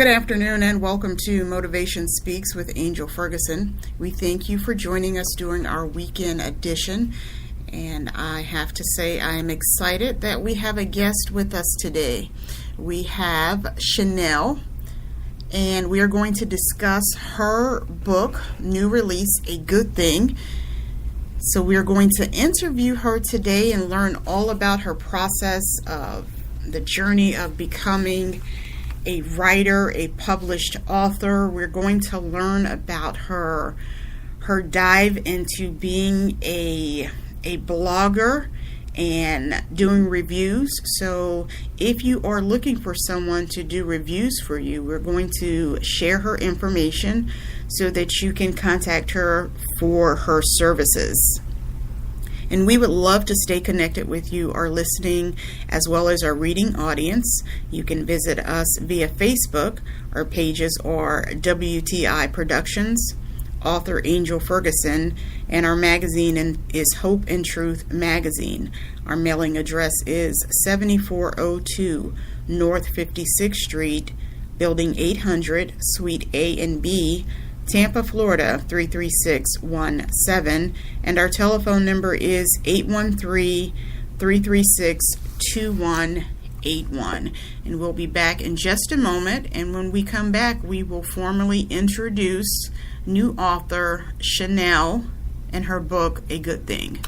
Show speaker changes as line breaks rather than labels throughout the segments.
Good afternoon and welcome to Motivation Speaks with Angel Ferguson. We thank you for joining us during our weekend edition. And I have to say I am excited that we have a guest with us today. We have Shenell, and we are going to discuss her book, new release, A Good Thing. So we are going to interview her today and learn all about her process of the journey of becoming a writer, a published author. We're going to learn about her dive into being a blogger and doing reviews. So if you are looking for someone to do reviews for you, we're going to share her information so that you can contact her for her services. And we would love to stay connected with you, our listening as well as our reading audience. You can visit us via Facebook. Our pages are WTI Productions, author Angel Ferguson, and our magazine is Hope and Truth Magazine. Our mailing address is 7402 North 56th Street, Building 800, Suite A and B, Tampa, Florida 33617, and our telephone number is 813-336-2181. And we'll be back in just a moment, and when we come back we will formally introduce new author Shenell and her book, A Good Thing.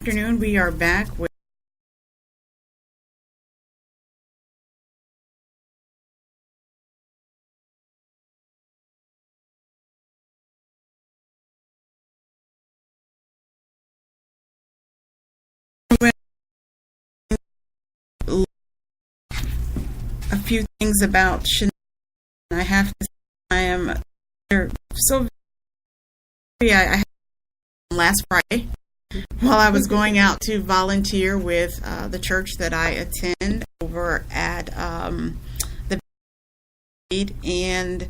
Good afternoon. We are back with a few things about Shenell. I have to I am so I had last Friday while I was going out to volunteer with the church that I attend over at the and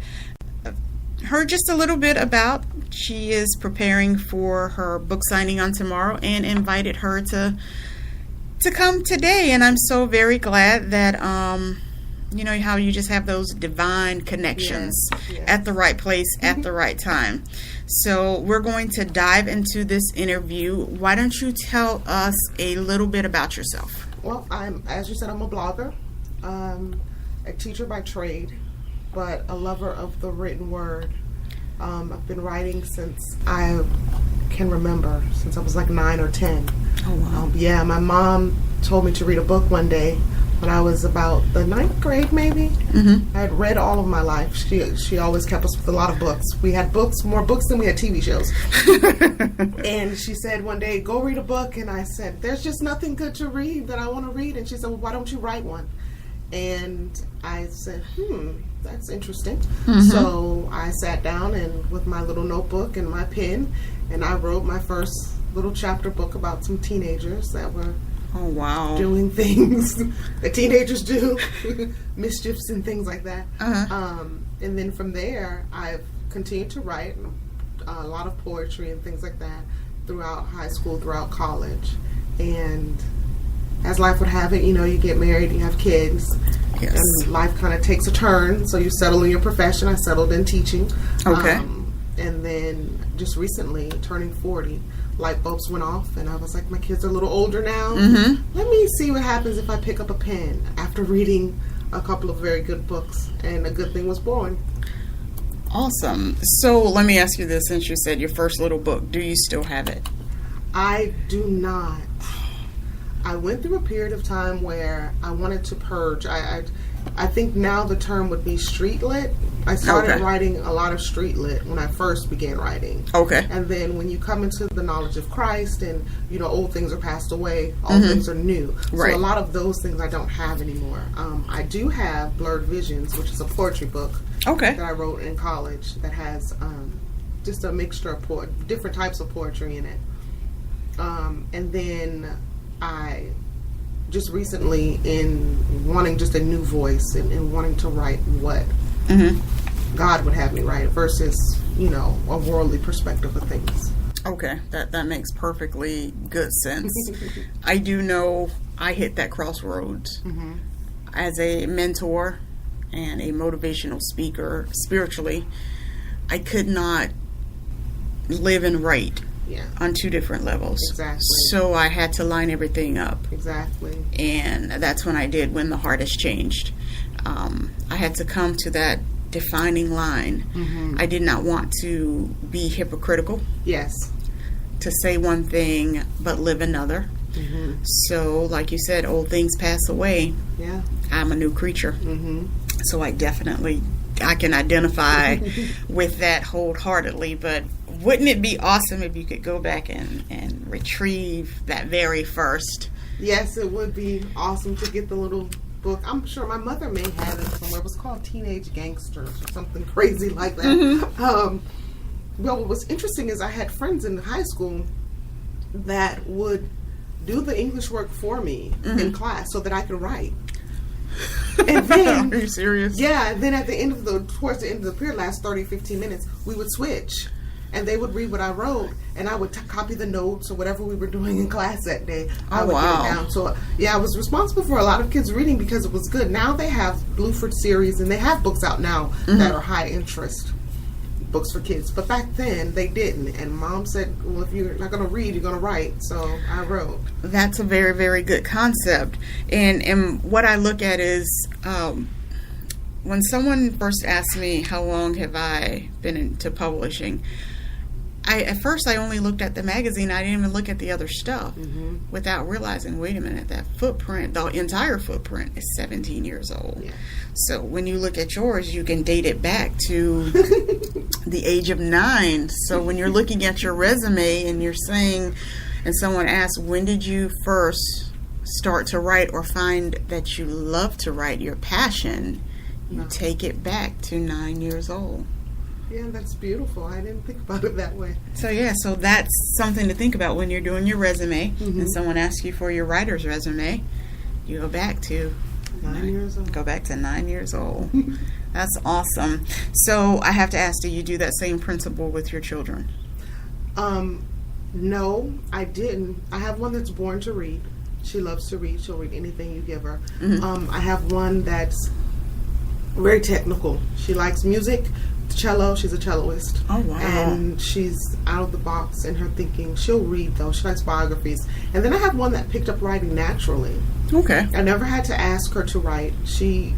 heard just a little bit about she is preparing for her book signing on tomorrow and invited her to come today, and I'm so very glad that you know how you just have those divine connections at the right place at the right time. So we're going to dive into this interview. Why don't you tell us a little bit about yourself?
Well, as you said, I'm a blogger, a teacher by trade, but a lover of the written word. I've been writing since I can remember, since I was like 9 or 10.
Oh, wow.
Yeah, my mom told me to read a book one day when I was about the 9th grade, maybe. I had read all of my life. She always kept us with a lot of books. We had books, more books than we had TV shows. And she said one day, go read a book. And I said, there's just nothing good to read that I want to read. And she said, well, why don't you write one? And I said, that's interesting. So I sat down and with my little notebook and my pen, and I wrote my first little chapter book about some teenagers that were doing things that teenagers do, mischiefs and things like that. And then from there, I've continued to write a lot of poetry and things like that throughout high school, throughout college. And as life would have it, you know, you get married, you have kids, and life kind of takes a turn. So you settle in your profession. I settled in teaching. And then just recently, turning 40, light bulbs went off, and I was like, my kids are a little older now. Let me see what happens if I pick up a pen after reading a couple of very good books, and a good thing was born.
Awesome. So let me ask you this, since you said your first little book, do you still have it?
I do not. I went through a period of time where I wanted to purge. I think now the term would be street lit. I started writing a lot of street lit when I first began writing. And then when you come into the knowledge of Christ and, you know, old things are passed away, all things are new. So a lot of those things I don't have anymore. I do have Blurred Visions, which is a poetry book that I wrote in college that has just a mixture of different types of poetry in it. And then I just recently, in wanting just a new voice and wanting to write what God would have me write versus, you know, a worldly perspective of things.
Okay, that makes perfectly good sense. I do know I hit that crossroads as a mentor and a motivational speaker spiritually. I could not live and write on two different levels. So I had to line everything up. And that's when I did When the Heart Has Changed. I had to come to that defining line. I did not want to be hypocritical. To say one thing but live another. So like you said, old things pass away. I'm a new creature. So I can identify with that wholeheartedly. But wouldn't it be awesome if you could go back and retrieve that very first?
Yes, it would be awesome to get the little book. I'm sure my mother may have it somewhere. It was called Teenage Gangsters or something crazy like that. Well, what was interesting is I had friends in high school that would do the English work for me in class so that I could write. And then,
are you serious?
Yeah, and then at the end of towards the end of the period, last 30, 15 minutes, we would switch. And they would read what I wrote, and I would copy the notes or whatever we were doing in class that day. I would get it down. So, I was responsible for a lot of kids reading because it was good. Now they have Bluford series, and they have books out now that are high interest books for kids. But back then, they didn't. And Mom said, well, if you're not going to read, you're going to write. So I wrote.
That's a very, very good concept. And what I look at is when someone first asked me how long have I been into publishing, at first I only looked at the magazine. I didn't even look at the other stuff without realizing, wait a minute, that footprint, the entire footprint is 17 years old. So when you look at yours, you can date it back to the age of 9. So when you're looking at your resume and you're saying, and someone asks, when did you first start to write or find that you love to write, your passion, You
No.
take it back to 9 years old.
Yeah, that's beautiful. I didn't think about it that way.
So yeah, so that's something to think about when you're doing your resume and someone asks you for your writer's resume. You go back to
9 years old.
Go back to 9 years old. That's awesome. So I have to ask, do you do that same principle with your children?
No, I didn't. I have one that's born to read. She loves to read. She'll read anything you give her. I have one that's very technical. She likes music, cello. She's a celloist.
Oh, wow.
And she's out of the box in her thinking. She'll read, though. She likes biographies. And then I have one that picked up writing naturally.
Okay.
I never had to ask her to write. She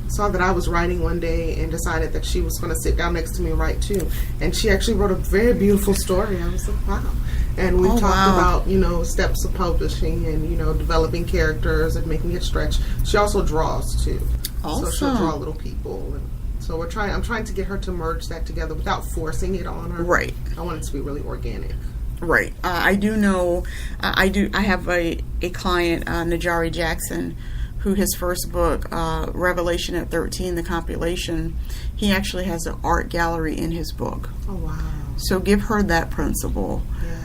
saw that I was writing one day and decided that she was going to sit down next to me and write too. And she actually wrote a very beautiful story. I was like, wow. And we've talked about, steps of publishing and, developing characters and making it stretch. She also draws too.
Awesome.
So she'll draw little people. And so I'm trying to get her to merge that together without forcing it on her.
Right.
I want it to be really organic.
Right. I do know, I have a client, Najari Jackson, who his first book, Revelation at 13, the compilation, he actually has an art gallery in his book.
Oh, wow.
So give her that principle,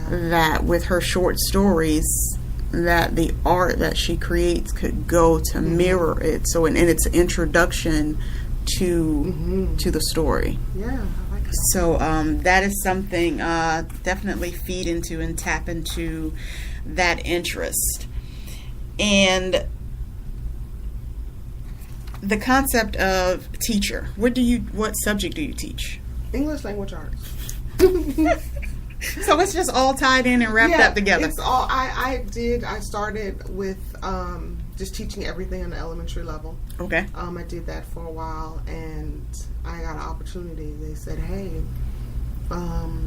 that with her short stories, that the art that she creates could go to mirror it. So in its introduction to the story.
Yeah, I like it.
So that is something definitely feed into and tap into that interest. And the concept of teacher. What subject do you teach?
English language arts.
So it's just all tied in and wrapped up together.
It's all I started with just teaching everything on the elementary level.
Okay.
I did that for a while, and I got an opportunity. They said, hey, I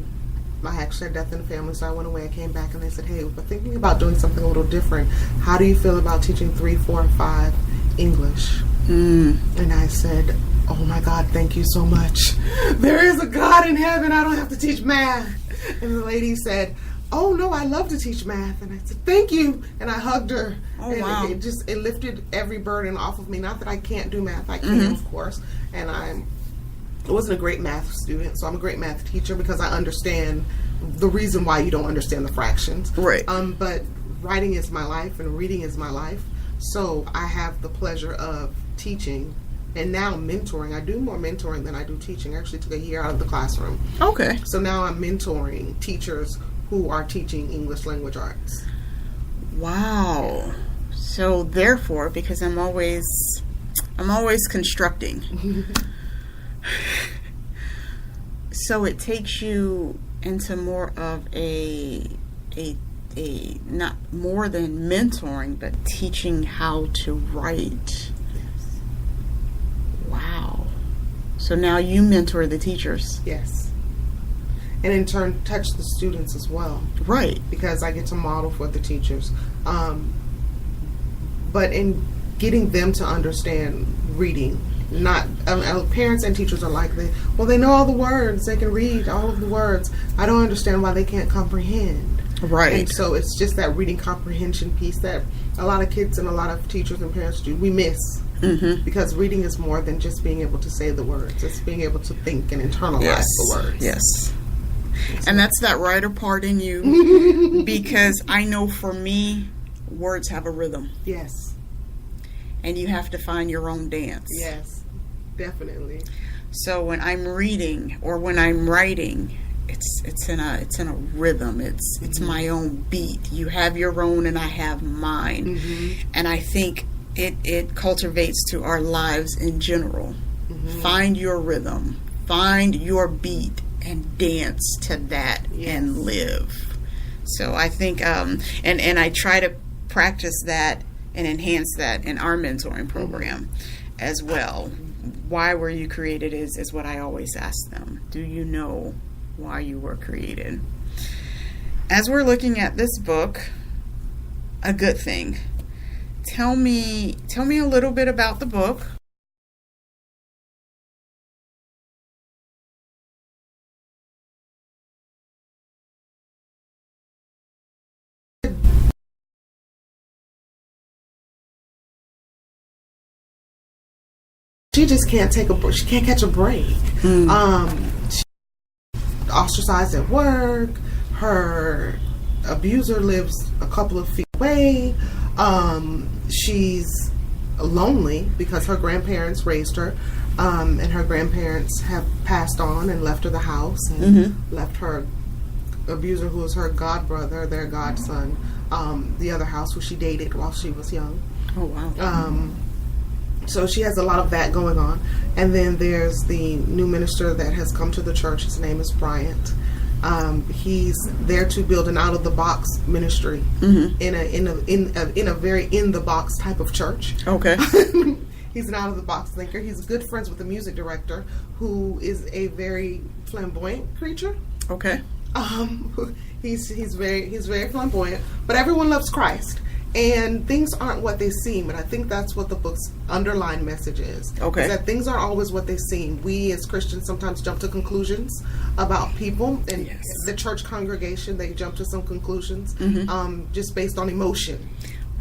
actually had death in the family, so I went away. I came back, and they said, hey, we're thinking about doing something a little different. How do you feel about teaching 3, 4, and 5 English? And I said, oh my God, thank you so much. There is a God in heaven. I don't have to teach math. And the lady said, oh no, I love to teach math. And I said, thank you. And I hugged her.
Oh,
and
wow.
it lifted every burden off of me. Not that I can't do math. I can, of course. And I wasn't a great math student, so I'm a great math teacher because I understand the reason why you don't understand the fractions.
Right.
But writing is my life and reading is my life. So I have the pleasure of teaching and now mentoring. I do more mentoring than I do teaching. I actually took a year out of the classroom.
Okay.
So now I'm mentoring teachers who are teaching English language arts.
Wow. So therefore, because I'm always constructing. So it takes you into more of a not more than mentoring, but teaching how to write. Wow. So now you mentor the teachers.
Yes. And in turn, touch the students as well.
Right.
Because I get to model for the teachers. But in getting them to understand reading, not parents and teachers are like, they know all the words. They can read all of the words. I don't understand why they can't comprehend.
Right.
And so it's just that reading comprehension piece that a lot of kids and a lot of teachers and parents we miss. Because reading is more than just being able to say the words. It's being able to think and internalize the words.
Yes. And that's that writer part in you. Because I know for me, words have a rhythm.
Yes.
And you have to find your own dance.
Yes. Definitely.
So when I'm reading or when I'm writing, it's in a rhythm. It's my own beat. You have your own and I have mine. And I think it cultivates to our lives in general. Find your rhythm, find your beat, and dance to that and live. So I think and I try to practice that and enhance that in our mentoring program as well. Why were you created is what I always ask them. Do you know why you were created? As we're looking at this book, A Good Thing, tell me a little bit about the book.
she just can't she can't catch a break. She's ostracized at work. Her abuser lives a couple of feet away. She's lonely because her grandparents raised her, and her grandparents have passed on and left her the house, and left her abuser, who was her godbrother, their godson, the other house, who she dated while she was young.
Oh, wow.
So she has a lot of that going on. And then there's the new minister that has come to the church. His name is Bryant. He's there to build an out of the box ministry in a very in the box type of church. Okay. He's an out of the box thinker. He's good friends with the music director, who is a very flamboyant creature. Okay. He's very flamboyant, but everyone loves Christ. And things aren't what they seem, and I think that's what the book's underlying message is. Okay. Is that things aren't always what they seem. We as Christians sometimes jump to conclusions about people, and the church congregation, they jump to some conclusions just based on emotion.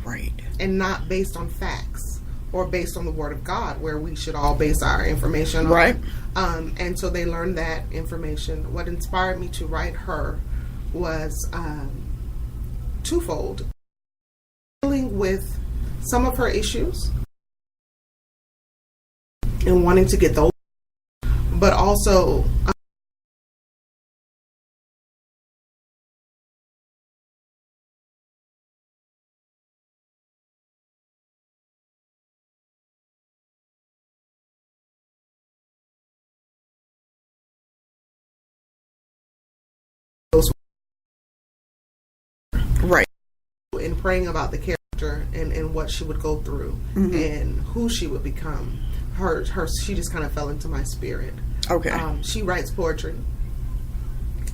Right. And not based on facts or based on the Word of God, where we should all base our information on. Right. And so they learned that information. What inspired me to write her was twofold. Dealing with some of her issues and wanting to get those, but also right, in praying about the character and what she would go through and who she would become. She just kind of fell into my spirit. Okay. She writes poetry.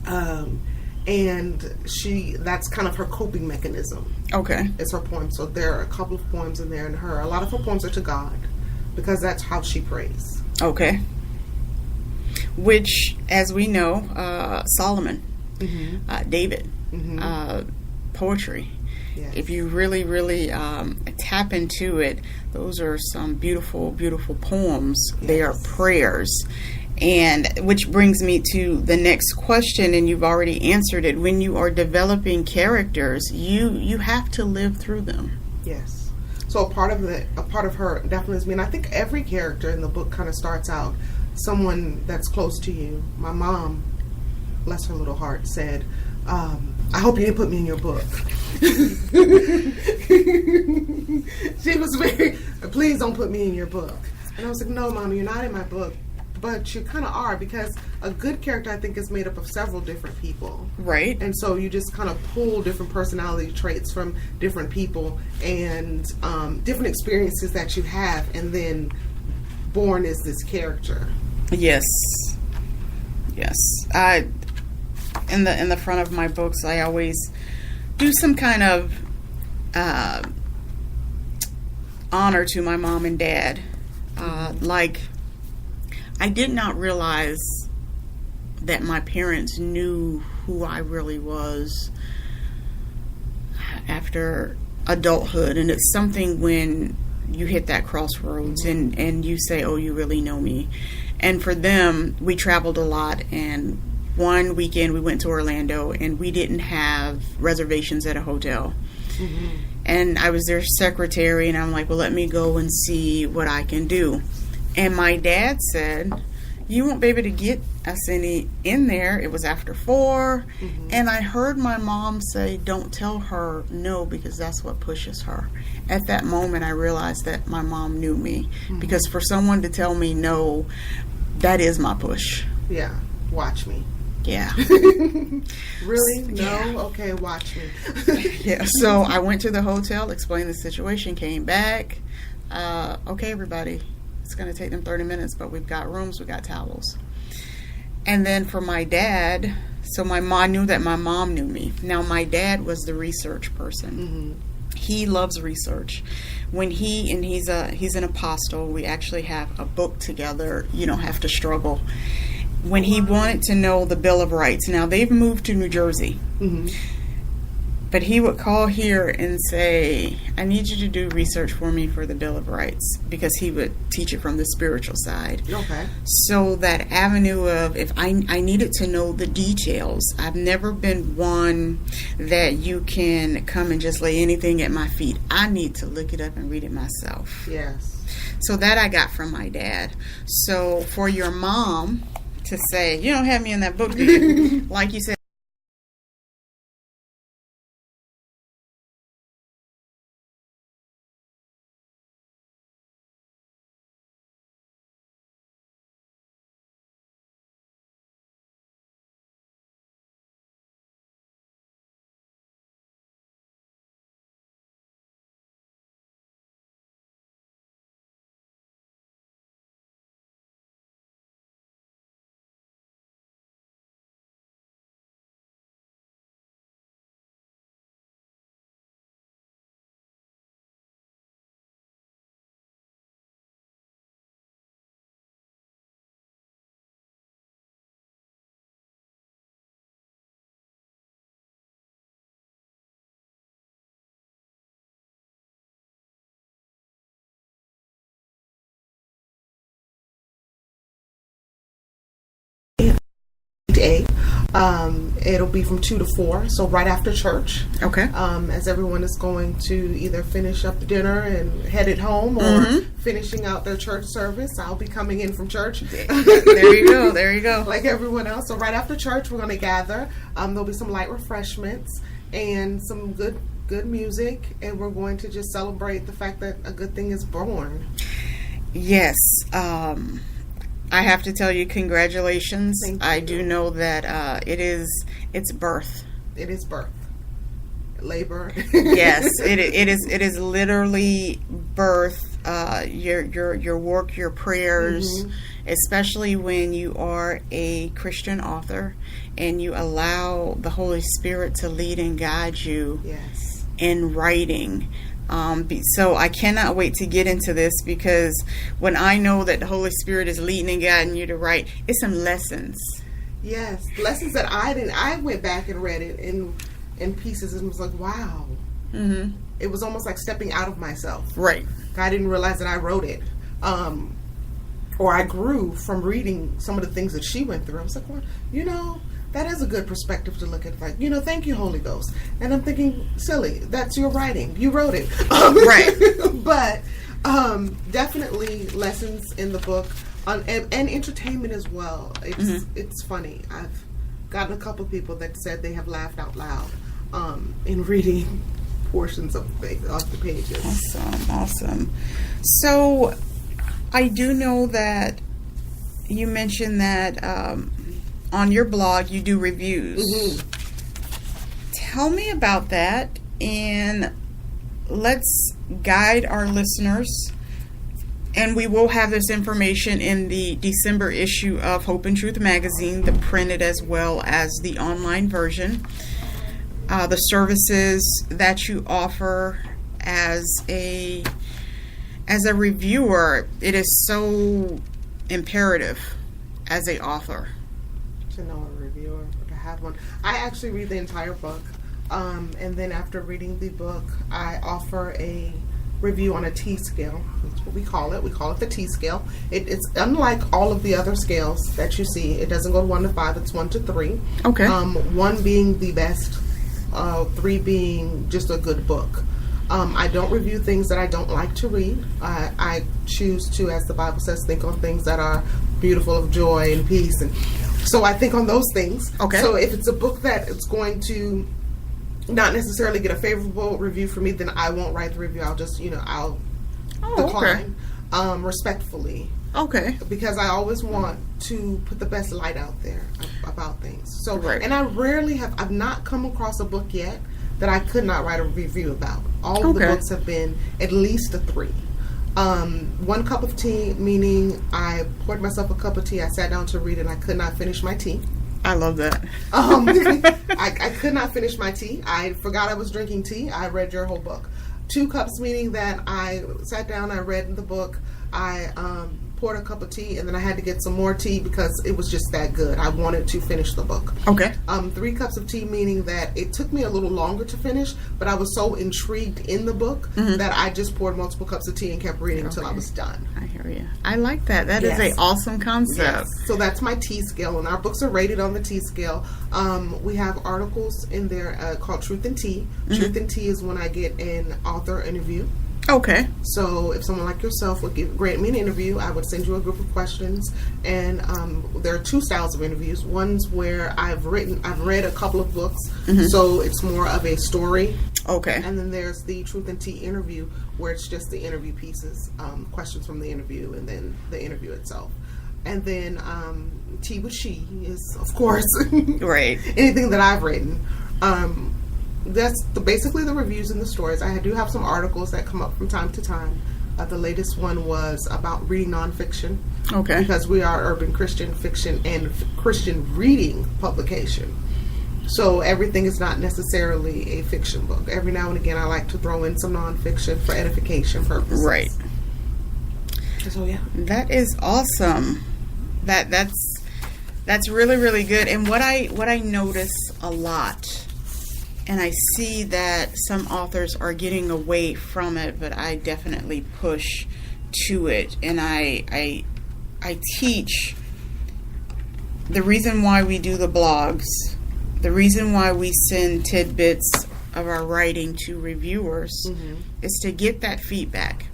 And that's kind of her coping mechanism. Okay. It's her poem. So there are a couple of poems in there, and a lot of her poems are to God, because that's how she prays. Okay. Which, as we know, Solomon, David, poetry. Yes. If you really, really tap into it, those are some beautiful, beautiful poems. Yes. They are prayers. And which brings me to the next question, and you've already answered it. When you are developing characters, you have to live through them. Yes. So a part of her definitely is me. And I think every character in the book kind of starts out someone that's close to you. My mom, bless her little heart, said, I hope you didn't put me in your book. She was very, please don't put me in your book. And I was like, no, Mom, you're not in my book. But you kind of are, because a good character, I think, is made up of several different people. Right. And so you just kind of pull different personality traits from different people and different experiences that you have, and then born is this character. Yes. Yes. In the front of my books, I always do some kind of honor to my mom and dad. Like, I did not realize that my parents knew who I really was after adulthood. And it's something when you hit that crossroads and you say, oh, you really know me. And for them, we traveled a lot, and one weekend we went to Orlando, and we didn't have reservations at a hotel. And I was their secretary, and I'm like, well, let me go and see what I can do. And my dad said, you won't be able to get us any in there. It was after 4. And I heard my mom say, don't tell her no, because that's what pushes her. At that moment, I realized that my mom knew me. Because for someone to tell me no, that is my push. Yeah. Watch me. Yeah. Really? No? Yeah. Okay, watch me. Yeah. So I went to the hotel, explained the situation, came back. Okay, everybody. It's going to take them 30 minutes, but we've got rooms, we've got towels. And then for my dad, so my mom knew that my mom knew me. Now, my dad was the research person. He loves research. When he's an apostle. We actually have a book together. You don't have to struggle. When he wanted to know the Bill of Rights, now they've moved to New Jersey.
But he would call here and say, I need you to do research for me for the Bill of Rights, because he would teach it from the spiritual side.
Okay.
So that avenue of, if I needed to know the details, I've never been one that you can come and just lay anything at my feet. I need to look it up and read it myself.
Yes.
So that I got from my dad. So for your mom to say, you don't have me in that book, do you? Like you said,
A. It'll be from 2 to 4, so right after church.
okay.
As everyone is going to either finish up the dinner and headed home, or finishing out their church service. I'll be coming in from church.
There you go. There you go.
Like everyone else. So right after church, we're going to gather. There'll be some light refreshments and some good music, and we're going to just celebrate the fact that a good thing is born.
Yes. I have to tell you, congratulations.
Thank you.
I do know that it's birth.
It is birth. Labor.
Yes, it is literally birth. Your work, your prayers, especially when you are a Christian author and you allow the Holy Spirit to lead and guide you
Yes.
in writing. So I cannot wait to get into this, because when I know that the Holy Spirit is leading and guiding you to write, it's some lessons.
Yes. Lessons that I went back and read it in pieces and was like, wow.
Mm-hmm.
It was almost like stepping out of myself.
Right.
I didn't realize that I wrote it. Or I grew from reading some of the things that she went through. I was like, well, that is a good perspective to look at. Like, thank you, Holy Ghost. And I'm thinking, silly, that's your writing. You wrote it.
Right.
But definitely lessons in the book, and entertainment as well. It's funny. I've gotten a couple people that said they have laughed out loud in reading portions of the pages.
Awesome. So I do know that you mentioned that on your blog you do reviews. Tell me about that, and let's guide our listeners. And we will have this information in the December issue of Hope and Truth magazine, the printed as well as the online version. The services that you offer as a reviewer, it is so imperative as an author
to know a reviewer, or to have one. I actually read the entire book, and then after reading the book, I offer a review on a T scale. That's what we call it. We call it the T scale. It's unlike all of the other scales that you see. It doesn't go to 1 to 5. It's 1 to 3.
Okay.
1 being the best, 3 being just a good book. I don't review things that I don't like to read. I choose to, as the Bible says, think on things that are beautiful, of joy and peace, and so I think on those things.
Okay.
So if it's a book that it's going to not necessarily get a favorable review for me, then I won't write the review. I'll just, I'll decline respectfully.
Okay.
Because I always want to put the best light out there about things. So,
Right.
And I've not come across a book yet that I could not write a review about. All of the books have been at least a 3. 1 cup of tea, meaning I poured myself a cup of tea, I sat down to read, and I could not finish my tea.
I love that.
I could not finish my tea. I forgot I was drinking tea. I read your whole book. 2 cups, meaning that I sat down, I read the book, I poured a cup of tea, and then I had to get some more tea because it was just that good. I wanted to finish the book.
Okay.
3 cups of tea, meaning that it took me a little longer to finish, but I was so intrigued in the book that I just poured multiple cups of tea and kept reading until I was done.
I hear you. I like that. That
Yes.
is an awesome concept.
Yes. So that's my tea scale, and our books are rated on the tea scale. We have articles in there called Truth and Tea. Truth and Tea is when I get an author interview.
Okay.
So if someone like yourself would grant me an interview, I would send you a group of questions, and there are 2 styles of interviews. One's where I've read a couple of books, so it's more of a story.
Okay.
And then there's the Truth and Tea interview, where it's just the interview pieces, questions from the interview, and then the interview itself. And then Tea with She is, of course,
Right.
anything that I've written. That's basically the reviews and the stories. I do have some articles that come up from time to time. The latest one was about reading nonfiction.
Okay.
Because we are urban Christian fiction and Christian reading publication. So everything is not necessarily a fiction book. Every now and again, I like to throw in some nonfiction for edification purposes.
Right.
So yeah.
That is awesome. That's really, really good. And what I notice a lot, and I see that some authors are getting away from it, but I definitely push to it. And I teach the reason why we do the blogs, the reason why we send tidbits of our writing to reviewers is to get that feedback.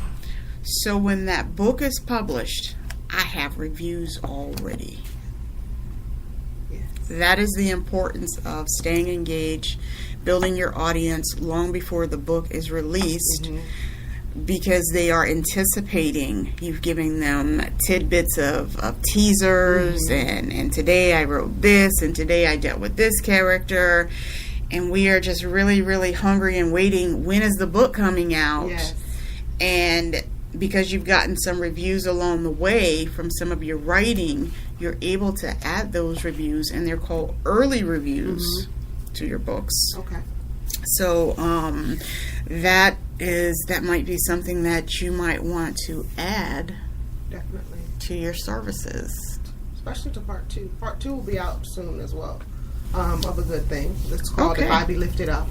So when that book is published, I have reviews already. That is the importance of staying engaged, building your audience long before the book is released, because they are anticipating you've given them tidbits of teasers, and today I wrote this, and today I dealt with this character, and we are just really, really hungry and waiting, when is the book coming out?
Yes.
And because you've gotten some reviews along the way from some of your writing, you're able to add those reviews, and they're called early reviews to your books.
Okay.
So that might be something that you might want to add
Definitely.
to your services.
Especially to part 2. Part 2 will be out soon as well. Of a good thing. It's called
Okay.
If I Be Lifted Up.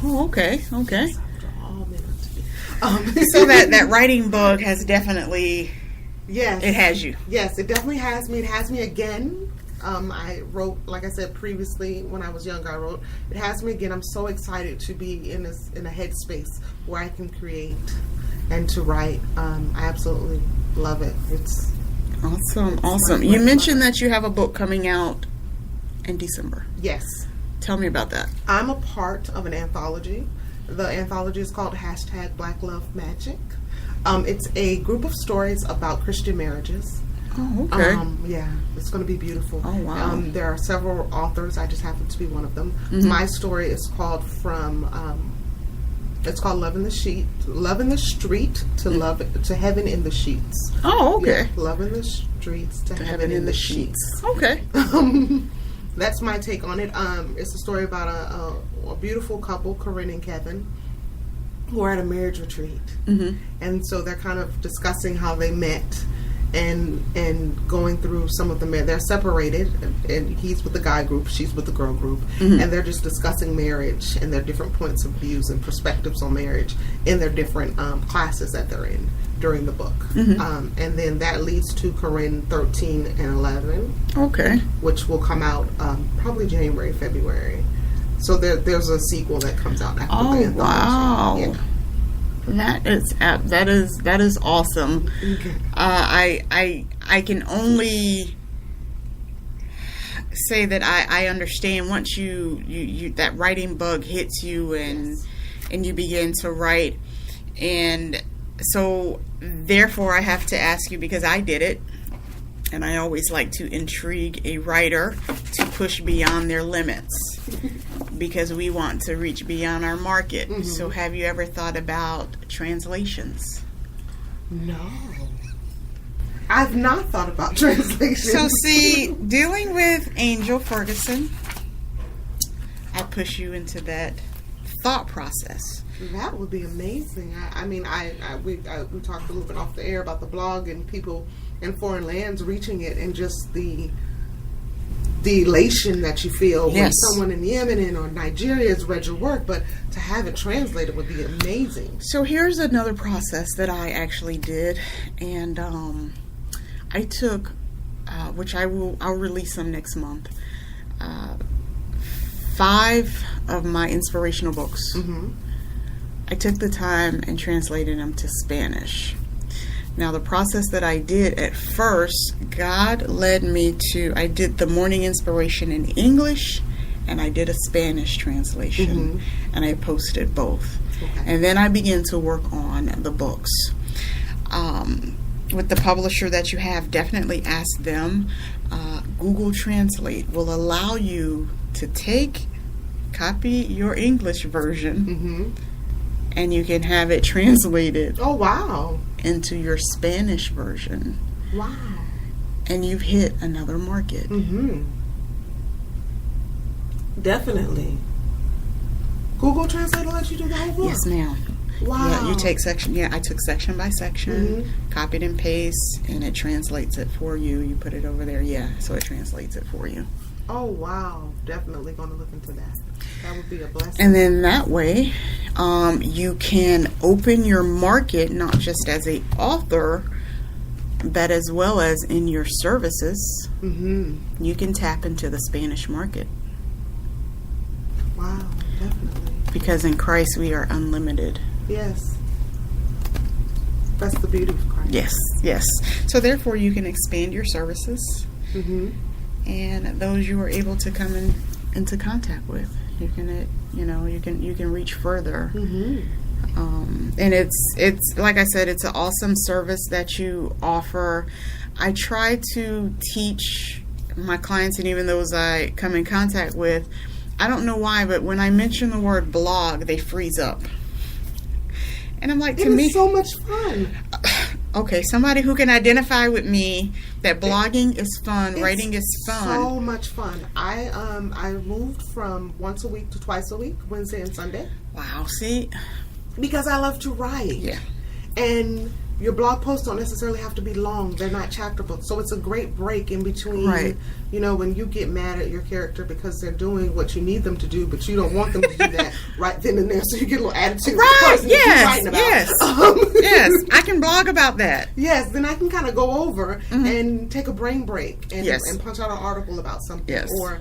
Oh, okay. So
So
that writing book has definitely,
yes,
it has you.
Yes, it definitely has me. It has me again. I wrote, like I said previously, when I was younger, I wrote. It has me again. I'm so excited to be in a headspace where I can create and to write. I absolutely love it. It's
Awesome. You mentioned that you have a book coming out in December.
yes.
Tell me about that.
I'm a part of an anthology. The anthology is called #BlackLoveMagic. It's a group of stories about Christian marriages.
Oh, okay.
Yeah, it's going to be beautiful.
Oh, wow.
There are several authors. I just happen to be one of them. My story is called it's called Love in the Street to Heaven in the Sheets.
Oh, okay.
Yeah, Love in the Streets to Heaven in the Sheets.
Okay.
That's my take on it. It's a story about a beautiful couple, Corinne and Kevin, who are at a marriage retreat. And so they're kind of discussing how they met and going through some of the they're separated, and he's with the guy group, she's with the girl group, and they're just discussing marriage and their different points of views and perspectives on marriage in their different classes that they're in during the book. And then that leads to Corinne 13 and 11,
Okay.
which will come out probably January, February. So there's a sequel that comes out after the anthology.
Wow.
Yeah.
That is awesome.
Okay.
I can only say that I understand once you that writing bug hits you and you begin to write, and so therefore I have to ask you, because I did it, and I always like to intrigue a writer to push beyond their limits, because we want to reach beyond our market. So have you ever thought about translations?
No. I've not thought about translation.
So see, dealing with Angel Ferguson, I push you into that thought process.
That would be amazing. We talked a little bit off the air about the blog and people in foreign lands, reaching it, and just the elation that you feel when someone in Yemen or Nigeria has read your work, but to have it translated would be amazing.
So here's another process that I actually did, and I took, which I'll release them next month, 5 of my inspirational books.
Mm-hmm.
I took the time and translated them to Spanish. Now, the process that I did at first, God led me to, I did the morning inspiration in English, and I did a Spanish translation, and I posted both.
Okay.
And then I began to work on the books. With the publisher that you have, definitely ask them. Google Translate will allow you to copy your English version, and you can have it translated.
Oh, wow.
Into your Spanish version.
Wow.
And you've hit another market.
Definitely. Google Translate will let you do the whole book?
Yes, ma'am.
Wow.
Yeah, you take section. Yeah, I took section by section, copied and paste, and it translates it for you. You put it over there. Yeah, so it translates it for you.
Oh, wow. Definitely going to look into that. That would be a blessing.
And then that way, you can open your market not just as an author, but as well as in your services. You can tap into the Spanish market.
Wow, definitely.
Because in Christ we are unlimited.
Yes. That's the beauty of Christ.
Yes, yes. So therefore you can expand your services, and those you are able to come into contact with. You can, you can reach further. And it's like I said, it's an awesome service that you offer. I try to teach my clients and even those I come in contact with. I don't know why, but when I mention the word blog, they freeze up. And I'm like, to me,
it's so much fun.
Okay, somebody who can identify with me that blogging is fun, writing is fun.
So much fun. I moved from once a week to twice a week, Wednesday and Sunday.
Wow, see?
Because I love to write.
Yeah.
And your blog posts don't necessarily have to be long. They're not chapter books. So it's a great break in between,
right.
When you get mad at your character because they're doing what you need them to do, but you don't want them to do that right then and there. So you get a little attitude.
Right,
with the person that you're writing about.
Yes, I can blog about that.
Yes, then I can kind of go over and take a brain break and punch out an article about something or,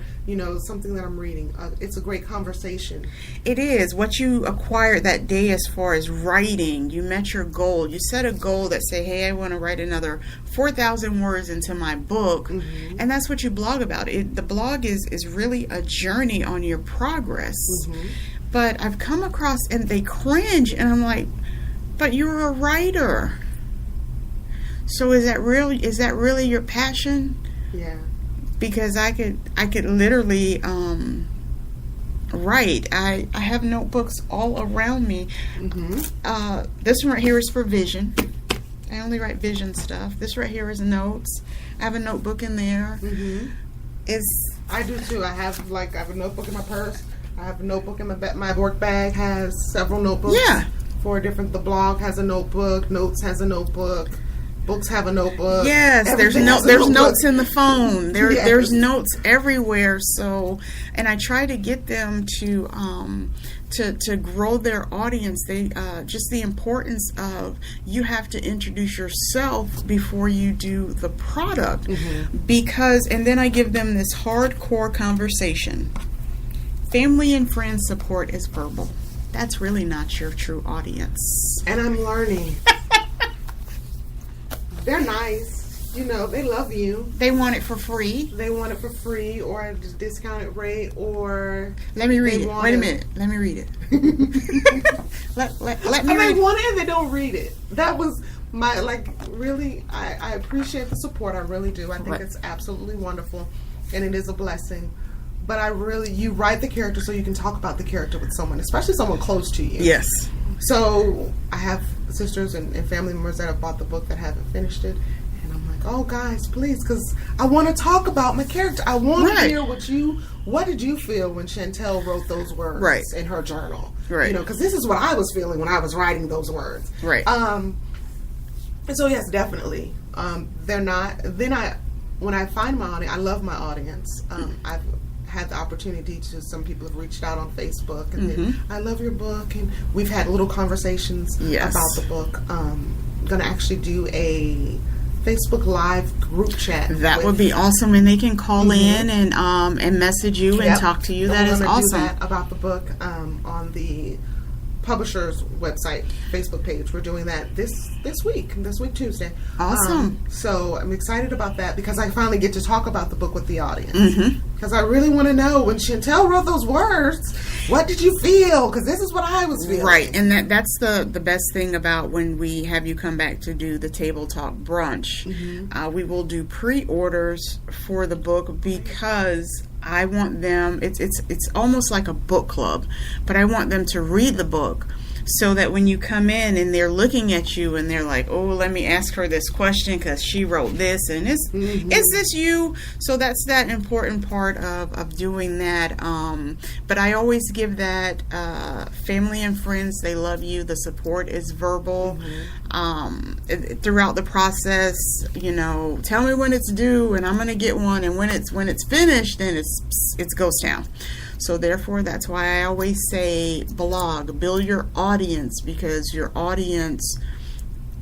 something that I'm reading. It's a great conversation.
It is. What you acquired that day as far as writing, you met your goal. You set a goal that say, hey, I want to write another 4,000 words into my book. And that's what you blog about. The blog is really a journey on your progress. But I've come across, and they cringe, and I'm like, but you're a writer. So is that really your passion?
Yeah.
Because I could literally write. I have notebooks all around me. This one right here is for vision. I only write vision stuff. This right here is notes. I have a notebook in there.
I do too. I have a notebook in my purse. I have a notebook in my work bag. Has several notebooks.
Yeah.
For different. The blog has a notebook. Notes has a notebook. Books have a notebook.
Yes, there's notes in the phone. There's notes everywhere. So, and I try to get them to grow their audience. They just the importance of you have to introduce yourself before you do the product, because and then I give them this hardcore conversation. Family and friends support is verbal. That's really not your true audience.
And I'm learning. They're nice. They love you.
They want it for free.
They want it for free or at a discounted rate or...
Let me read it. Wait a minute. Let me read it. let me read
They want it and they don't read it. That was my, really, I appreciate the support. I really do. I think it's absolutely wonderful and it is a blessing. But you write the character so you can talk about the character with someone, especially someone close to you.
Yes.
So I have sisters and family members that have bought the book that haven't finished it. And I'm like, oh, guys, please, because I want to talk about my character. I want to hear what did you feel when Shenell wrote those words in her journal?
Right.
Because this is what I was feeling when I was writing those words.
Right.
And so yes, definitely. They're not. When I find my audience, I love my audience. I've had the opportunity to. Some people have reached out on Facebook and I love your book, and we've had little conversations about the book. Going to actually do a Facebook Live group chat.
That would be awesome, and they can call in and message you and talk to you. That is awesome.
Do that about the book on the publisher's website Facebook page. We're doing that this week Tuesday.
Awesome.
So I'm excited about that because I finally get to talk about the book with the audience. Because I really want to know, when Shenell wrote those words, what did you feel? Because this is what I was feeling.
Right, and that's the best thing about when we have you come back to do the Table Talk brunch. We will do pre-orders for the book because I want them, it's almost like a book club, but I want them to read the book so that when you come in and they're looking at you and they're like, oh, let me ask her this question because she wrote this, and is this you? So that's that important part of doing that. But I always give that family and friends, they love you. The support is verbal. Throughout the process, tell me when it's due and I'm going to get one, and when it's finished, then it's ghost town. So therefore, that's why I always say blog, build your audience, because your audience,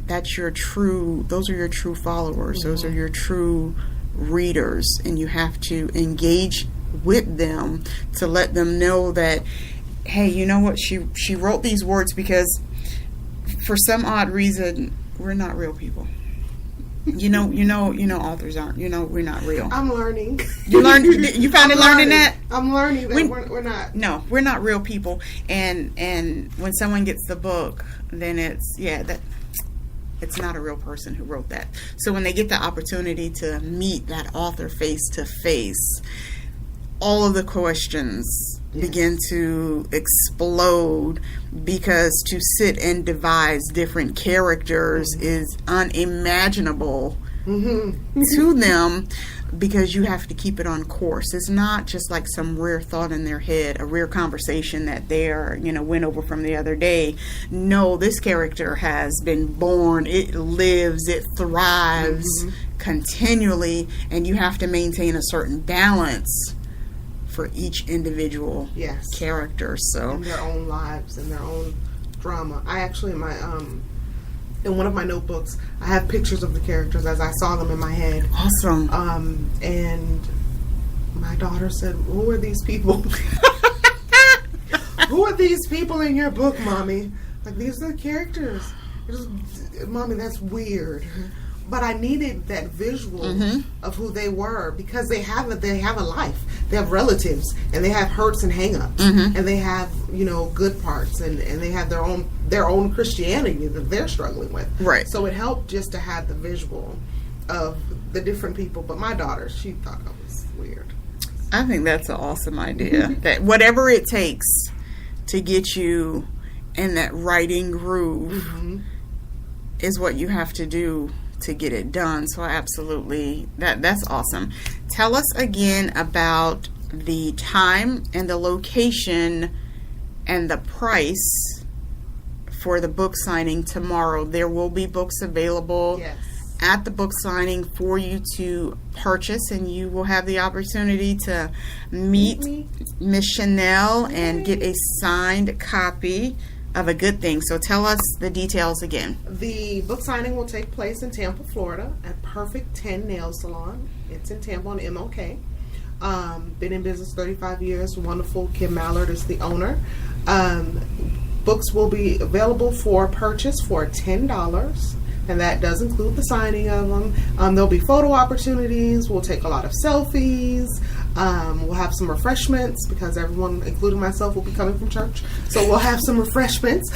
those are your true followers. Those are your true readers, and you have to engage with them to let them know that, hey, you know what, she wrote these words because for some odd reason, we're not real people. Authors aren't. We're not real.
I'm learning.
You learned. You finally learning that.
I'm learning that we're not.
No, we're not real people. And when someone gets the book, then it's not a real person who wrote that. So when they get the opportunity to meet that author face to face, all of the questions begin to explode, because to sit and devise different characters is unimaginable to them, because you have to keep it on course. It's not just like some rare thought in their head, a rare conversation that they're, went over from the other day. No, this character has been born, it lives, it thrives continually, and you have to maintain a certain balance for each individual character. So
in their own lives and their own drama. I actually, in one of my notebooks, I have pictures of the characters as I saw them in my head.
Awesome.
And my daughter said, "Who are these people? Who are these people in your book, Mommy? Like, these are the characters." Mommy, that's weird. But I needed that visual of who they were, because they have a life. They have relatives, and they have hurts and hang-ups, and they have good parts, and they have their own Christianity that they're struggling with.
Right.
So it helped just to have the visual of the different people. But my daughter, she thought I was weird.
I think that's an awesome idea. That whatever it takes to get you in that writing groove is what you have to do to get it done. So absolutely, that's awesome. Tell us again about the time and the location and the price for the book signing tomorrow. There will be books available at the book signing for you to purchase, and you will have the opportunity to meet Miss Shenell and get a signed copy of a good thing. So tell us the details again.
The book signing will take place in Tampa, Florida, at Perfect 10 Nail Salon. It's in Tampa on MLK. Been in business 35 years. Wonderful. Kim Mallard is the owner. Books will be available for purchase for $10, and that does include the signing of them. There'll be photo opportunities. We'll take a lot of selfies. We'll have some refreshments, because everyone, including myself, will be coming from church. So we'll have some refreshments.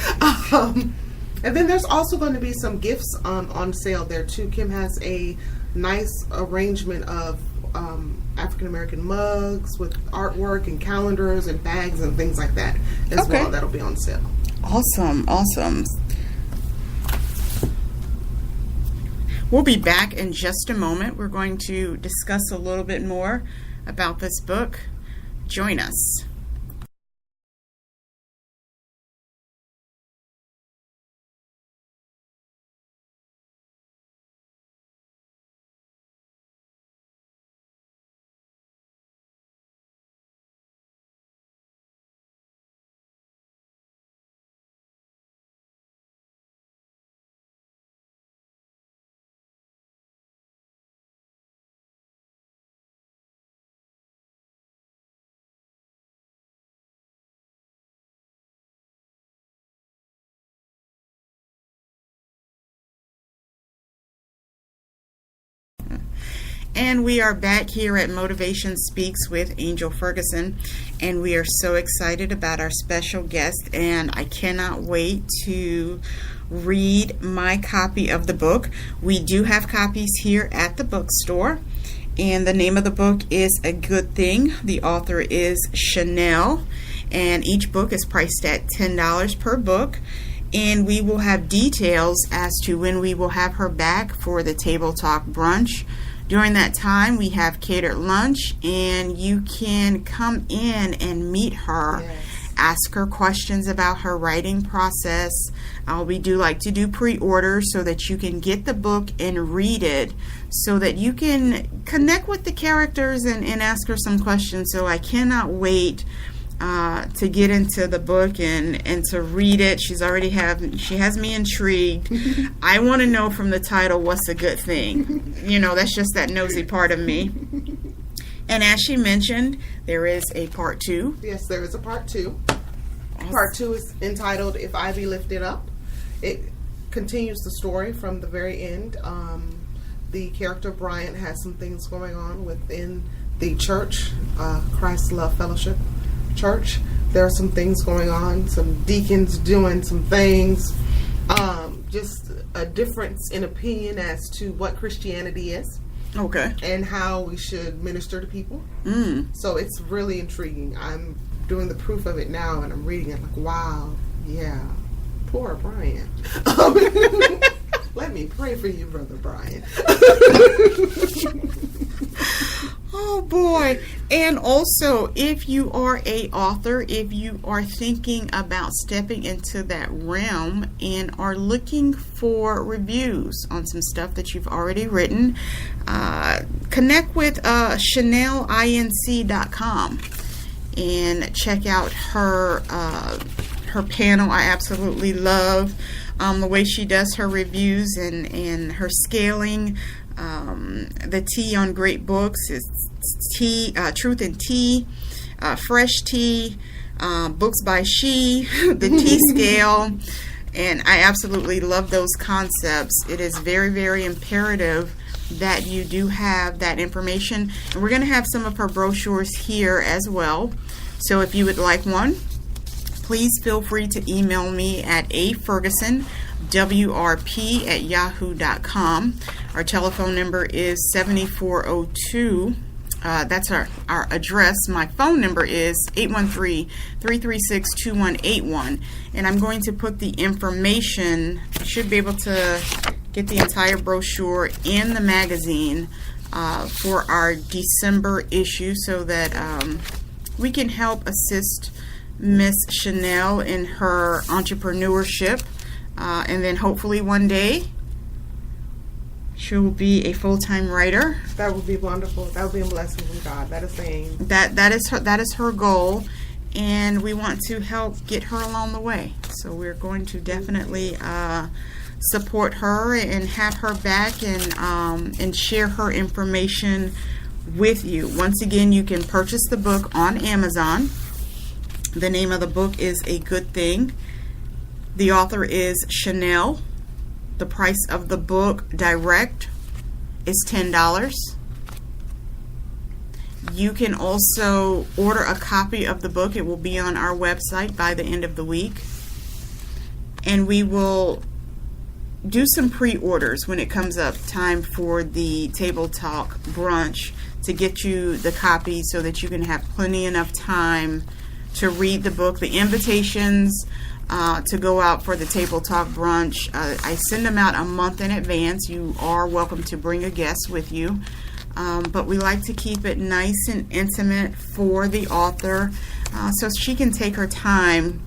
And then there's also going to be some gifts on sale there too. Kim has a nice arrangement of African American mugs with artwork and calendars and bags and things like that as well. That'll be on sale.
Awesome. We'll be back in just a moment. We're going to discuss a little bit more about this book. Join us. And we are back here at Motivation Speaks with Angel Ferguson, and we are so excited about our special guest, and I cannot wait to read my copy of the book. We do have copies here at the bookstore, and the name of the book is A Good Thing. The author is Shenell, and each book is priced at $10 per book. And we will have details as to when we will have her back for the Table Talk brunch. During that time, we have catered lunch, and you can come in and meet her.
Yes.
Ask her questions about her writing process. We do like to do pre-orders so that you can get the book and read it, so that you can connect with the characters and ask her some questions. So I cannot wait to get into the book and to read it. She has me intrigued. I want to know from the title, what's a good thing? That's just that nosy part of me. And as she mentioned, there is a part 2.
Yes, there is a part 2. Part 2 is entitled If I Be Lifted Up. It continues the story from the very end. The character Bryant has some things going on within the church, Christ Love Fellowship Church. There are some things going on, some deacons doing some things, just a difference in opinion as to what Christianity is.
Okay.
And how we should minister to people. So it's really intriguing. I'm doing the proof of it now, and I'm reading it like, wow, yeah, poor Brian. Let me pray for you, Brother Brian.
Oh boy. And also, if you are a author, if you are thinking about stepping into that realm and are looking for reviews on some stuff that you've already written, connect with ShenellInc.com and check out her panel. I absolutely love the way she does her reviews and her scaling. The T on great books is tea, Truth and Tea, Fresh Tea, Books by She, the Tea Scale, and I absolutely love those concepts. It is very, very imperative that you do have that information, and we're going to have some of her brochures here as well. So if you would like one, please feel free to email me at afergusonwrp@yahoo.com. Our telephone number is 7402. That's our address. My phone number is 813-336-2181. And I'm going to put the information, you should be able to get the entire brochure in the magazine for our December issue, so that we can help assist Miss Shenell in her entrepreneurship. And then hopefully one day she'll be a full-time writer.
That would be wonderful. That would be a blessing from God. That is the aim.
That is her goal, and we want to help get her along the way. So we're going to definitely support her and have her back and share her information with you. Once again, you can purchase the book on Amazon. The name of the book is A Good Thing. The author is Shenell. The price of the book direct is $10. You can also order a copy of the book. It will be on our website by the end of the week. And we will do some pre-orders when it comes up time for the Table Talk brunch to get you the copy so that you can have plenty enough time to read the book. The invitations to go out for the Table Talk brunch, I send them out a month in advance. You are welcome to bring a guest with you. But we like to keep it nice and intimate for the author so she can take her time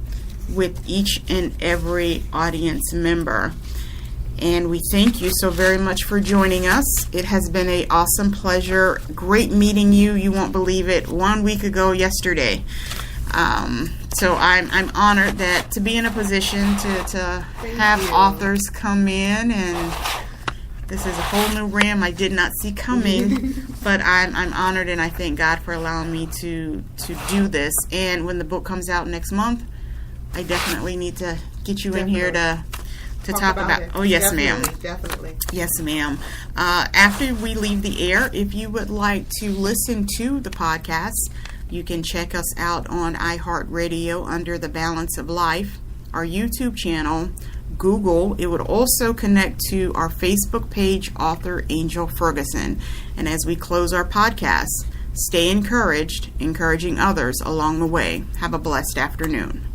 with each and every audience member. And we thank you so very much for joining us. It has been an awesome pleasure. Great meeting you. You won't believe it. 1 week ago yesterday. So I'm honored that to be in a position to have authors come in, and this is a whole new realm I did not see coming, but I'm honored, and I thank God for allowing me to do this. And when the book comes out next month, I definitely need to get you in here to to talk about
it.
Oh, yes,
Definitely,
ma'am.
Definitely.
Yes, ma'am. After we leave the air, if you would like to listen to the podcast, you can check us out on iHeartRadio under The Balance of Life, our YouTube channel, Google. It would also connect to our Facebook page, author Angel Ferguson. And as we close our podcast, stay encouraged, encouraging others along the way. Have a blessed afternoon.